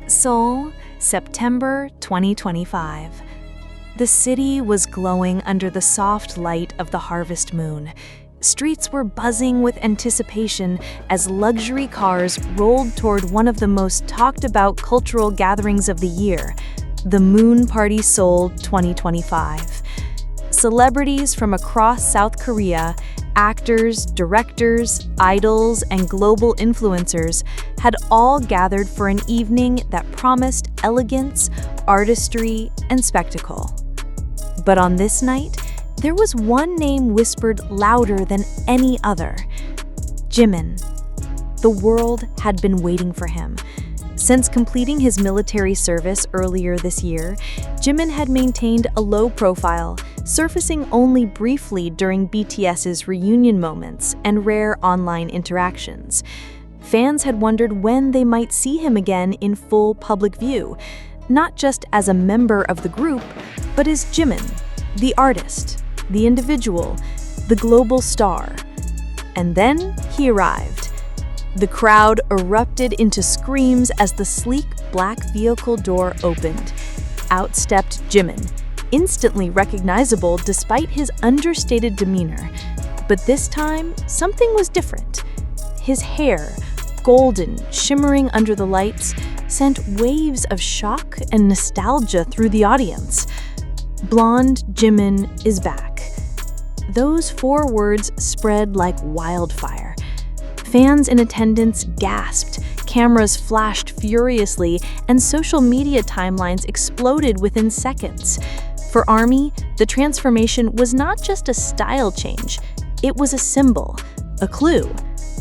Seoul, September 2025. The city was glowing under the soft light of the harvest moon. Streets were buzzing with anticipation as luxury cars rolled toward one of the most talked about cultural gatherings of the year, the Moon Party Seoul 2025. Celebrities from across South Korea, actors, directors, idols, and global influencers had all gathered for an evening that promised elegance, artistry, and spectacle. But on this night, there was one name whispered louder than any other: Jimin. The world had been waiting for him. Since completing his military service earlier this year, Jimin had maintained a low profile, surfacing only briefly during BTS's reunion moments and rare online interactions. Fans had wondered when they might see him again in full public view, not just as a member of the group, but as Jimin, the artist, the individual, the global star. And then he arrived. The crowd erupted into screams as the sleek black vehicle door opened. Out stepped Jimin, instantly recognizable despite his understated demeanor. But this time, something was different. His hair, golden, shimmering under the lights, sent waves of shock and nostalgia through the audience. Blonde Jimin is back. Those 4 words spread like wildfire. Fans in attendance gasped, cameras flashed furiously, and social media timelines exploded within seconds. For ARMY, the transformation was not just a style change, it was a symbol, a clue,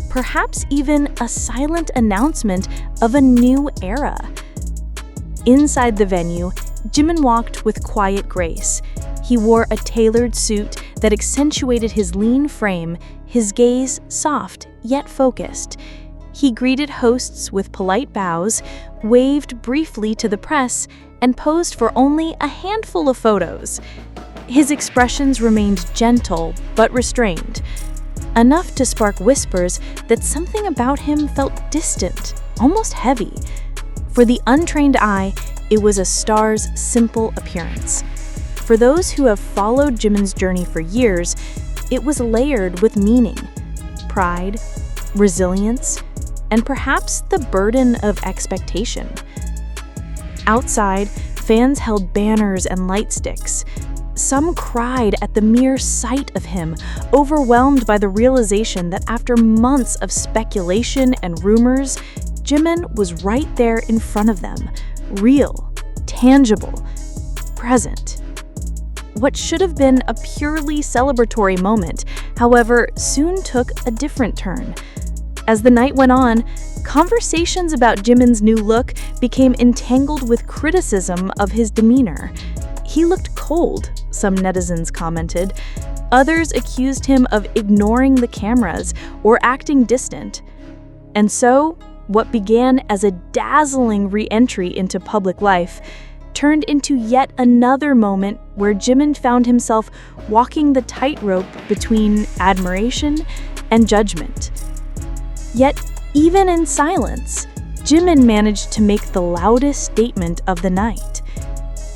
perhaps even a silent announcement of a new era. Inside the venue, Jimin walked with quiet grace. He wore a tailored suit that accentuated his lean frame, his gaze soft yet focused. He greeted hosts with polite bows, waved briefly to the press, and posed for only a handful of photos. His expressions remained gentle but restrained, enough to spark whispers that something about him felt distant, almost heavy. For the untrained eye, it was a star's simple appearance. For those who have followed Jimin's journey for years, it was layered with meaning, pride, resilience, and perhaps the burden of expectation. Outside, fans held banners and light sticks. Some cried at the mere sight of him, overwhelmed by the realization that after months of speculation and rumors, Jimin was right there in front of them, real, tangible, present. What should have been a purely celebratory moment, however, soon took a different turn. As the night went on, conversations about Jimin's new look became entangled with criticism of his demeanor. He looked cold, some netizens commented. Others accused him of ignoring the cameras or acting distant. And so, what began as a dazzling re-entry into public life turned into yet another moment where Jimin found himself walking the tightrope between admiration and judgment. Yet, even in silence, Jimin managed to make the loudest statement of the night.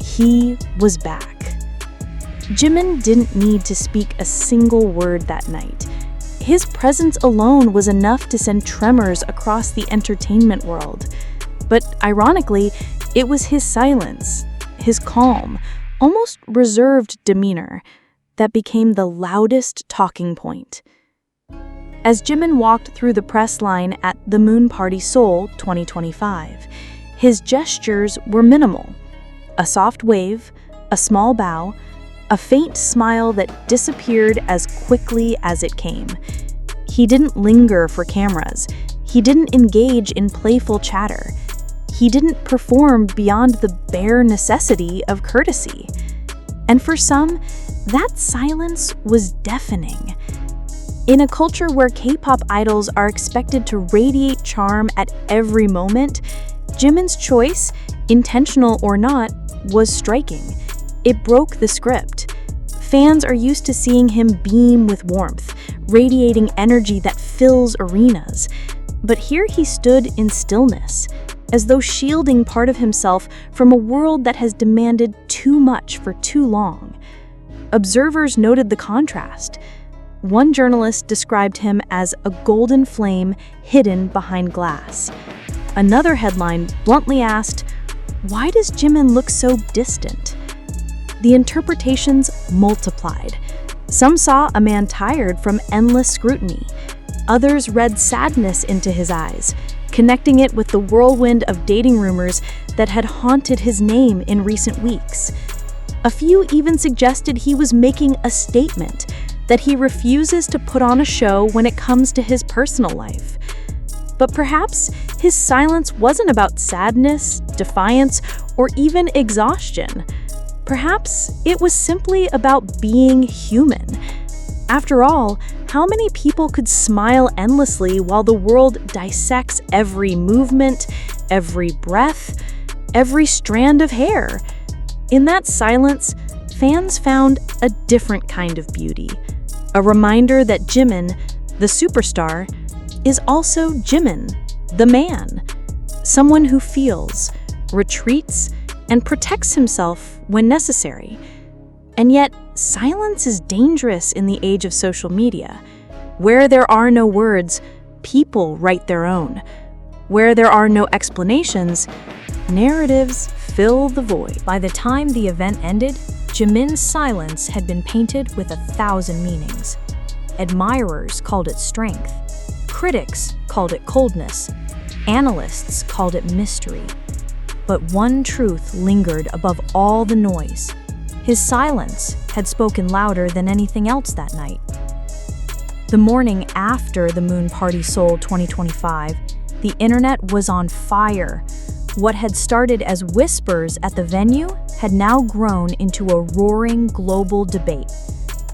He was back. Jimin didn't need to speak a single word that night. His presence alone was enough to send tremors across the entertainment world. But ironically, it was his silence, his calm, almost reserved demeanor, that became the loudest talking point. As Jimin walked through the press line at the Moon Party Seoul 2025, his gestures were minimal. A soft wave, a small bow, a faint smile that disappeared as quickly as it came. He didn't linger for cameras. He didn't engage in playful chatter. He didn't perform beyond the bare necessity of courtesy. And for some, that silence was deafening. In a culture where K-pop idols are expected to radiate charm at every moment, Jimin's choice, intentional or not, was striking. It broke the script. Fans are used to seeing him beam with warmth, radiating energy that fills arenas. But here he stood in stillness, as though shielding part of himself from a world that has demanded too much for too long. Observers noted the contrast. One journalist described him as a golden flame hidden behind glass. Another headline bluntly asked, "Why does Jimin look so distant?" The interpretations multiplied. Some saw a man tired from endless scrutiny. Others read sadness into his eyes, connecting it with the whirlwind of dating rumors that had haunted his name in recent weeks. A few even suggested he was making a statement, that he refuses to put on a show when it comes to his personal life. But perhaps his silence wasn't about sadness, defiance, or even exhaustion. Perhaps it was simply about being human. After all, how many people could smile endlessly while the world dissects every movement, every breath, every strand of hair? In that silence, fans found a different kind of beauty. A reminder that Jimin, the superstar, is also Jimin, the man. Someone who feels, retreats, and protects himself when necessary. And yet, silence is dangerous in the age of social media. Where there are no words, people write their own. Where there are no explanations, narratives fill the void. By the time the event ended, Jimin's silence had been painted with 1,000 meanings. Admirers called it strength. Critics called it coldness. Analysts called it mystery. But one truth lingered above all the noise. His silence had spoken louder than anything else that night. The morning after the Moon Party Seoul 2025, the internet was on fire. What had started as whispers at the venue had now grown into a roaring global debate.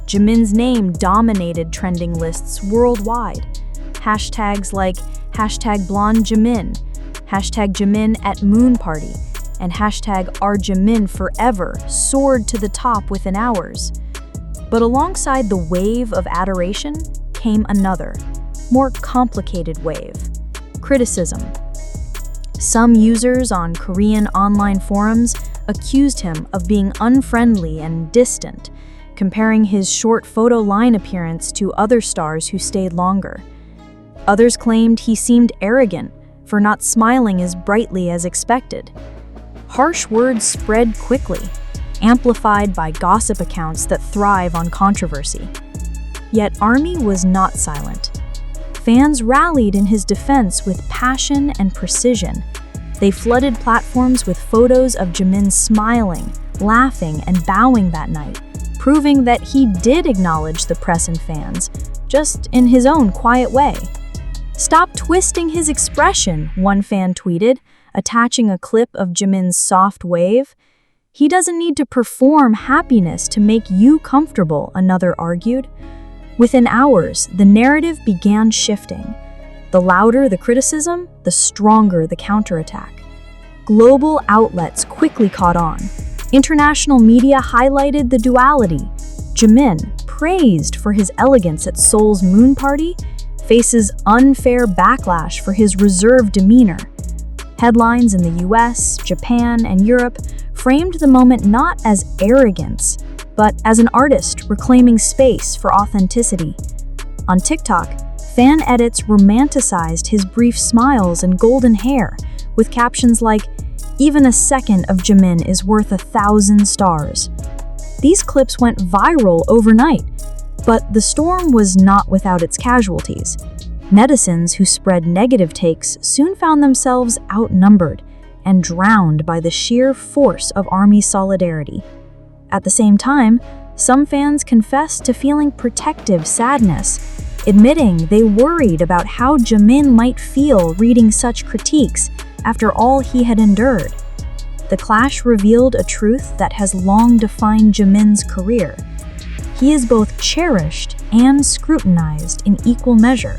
Jimin's name dominated trending lists worldwide. Hashtags like #BlondeJimin, #Jimin at Moon Party, and #OurJiminForever soared to the top within hours. But alongside the wave of adoration came another, more complicated wave: criticism. Some users on Korean online forums accused him of being unfriendly and distant, comparing his short photo line appearance to other stars who stayed longer. Others claimed he seemed arrogant for not smiling as brightly as expected. Harsh words spread quickly, amplified by gossip accounts that thrive on controversy. Yet ARMY was not silent. Fans rallied in his defense with passion and precision. They flooded platforms with photos of Jimin smiling, laughing, and bowing that night, proving that he did acknowledge the press and fans, just in his own quiet way. "Stop twisting his expression," one fan tweeted, attaching a clip of Jimin's soft wave. "He doesn't need to perform happiness to make you comfortable," another argued. Within hours, the narrative began shifting. The louder the criticism, the stronger the counterattack. Global outlets quickly caught on. International media highlighted the duality. Jimin, praised for his elegance at Seoul's Moon Party, faces unfair backlash for his reserved demeanor. Headlines in the US, Japan, and Europe framed the moment not as arrogance, but as an artist reclaiming space for authenticity. On TikTok, fan edits romanticized his brief smiles and golden hair, with captions like, "Even a second of Jimin is worth 1,000 stars." These clips went viral overnight, but the storm was not without its casualties. Netizens who spread negative takes soon found themselves outnumbered and drowned by the sheer force of ARMY solidarity. At the same time, some fans confessed to feeling protective sadness, admitting they worried about how Jimin might feel reading such critiques after all he had endured. The clash revealed a truth that has long defined Jimin's career. He is both cherished and scrutinized in equal measure.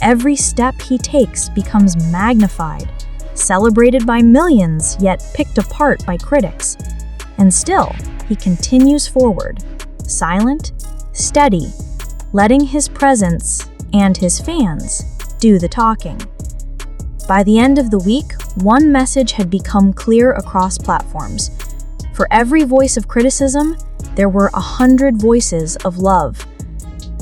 Every step he takes becomes magnified, celebrated by millions, yet picked apart by critics. And still, he continues forward, silent, steady, letting his presence and his fans do the talking. By the end of the week, one message had become clear across platforms. For every voice of criticism, there were 100 voices of love.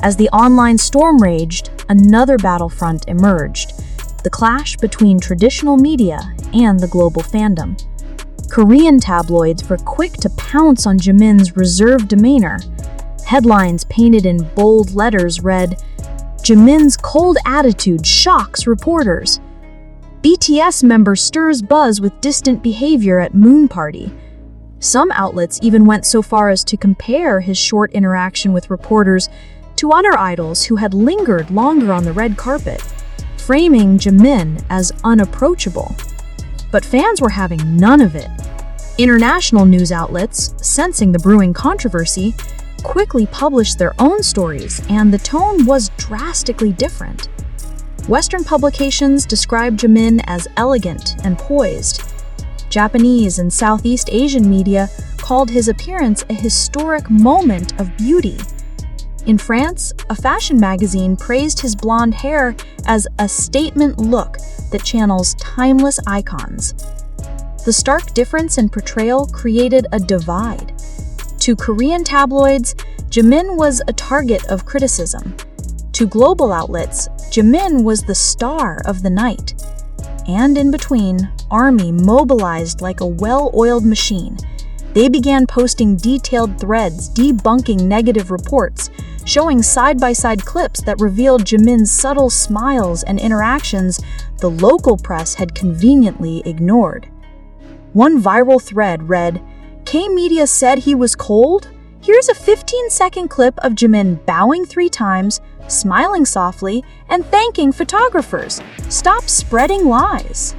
As the online storm raged, another battlefront emerged: the clash between traditional media and the global fandom. Korean tabloids were quick to pounce on Jimin's reserved demeanor. Headlines painted in bold letters read, "Jimin's cold attitude shocks reporters." "BTS member stirs buzz with distant behavior at Moon Party." Some outlets even went so far as to compare his short interaction with reporters to other idols who had lingered longer on the red carpet, framing Jimin as unapproachable. But fans were having none of it. International news outlets, sensing the brewing controversy, quickly published their own stories, and the tone was drastically different. Western publications described Jimin as elegant and poised. Japanese and Southeast Asian media called his appearance a historic moment of beauty. In France, a fashion magazine praised his blonde hair as a statement look that channels timeless icons. The stark difference in portrayal created a divide. To Korean tabloids, Jimin was a target of criticism. To global outlets, Jimin was the star of the night. And in between, ARMY mobilized like a well-oiled machine. They began posting detailed threads debunking negative reports, showing side-by-side clips that revealed Jimin's subtle smiles and interactions the local press had conveniently ignored. One viral thread read, "K-media said he was cold? Here's a 15-second clip of Jimin bowing 3 times, smiling softly, and thanking photographers. Stop spreading lies."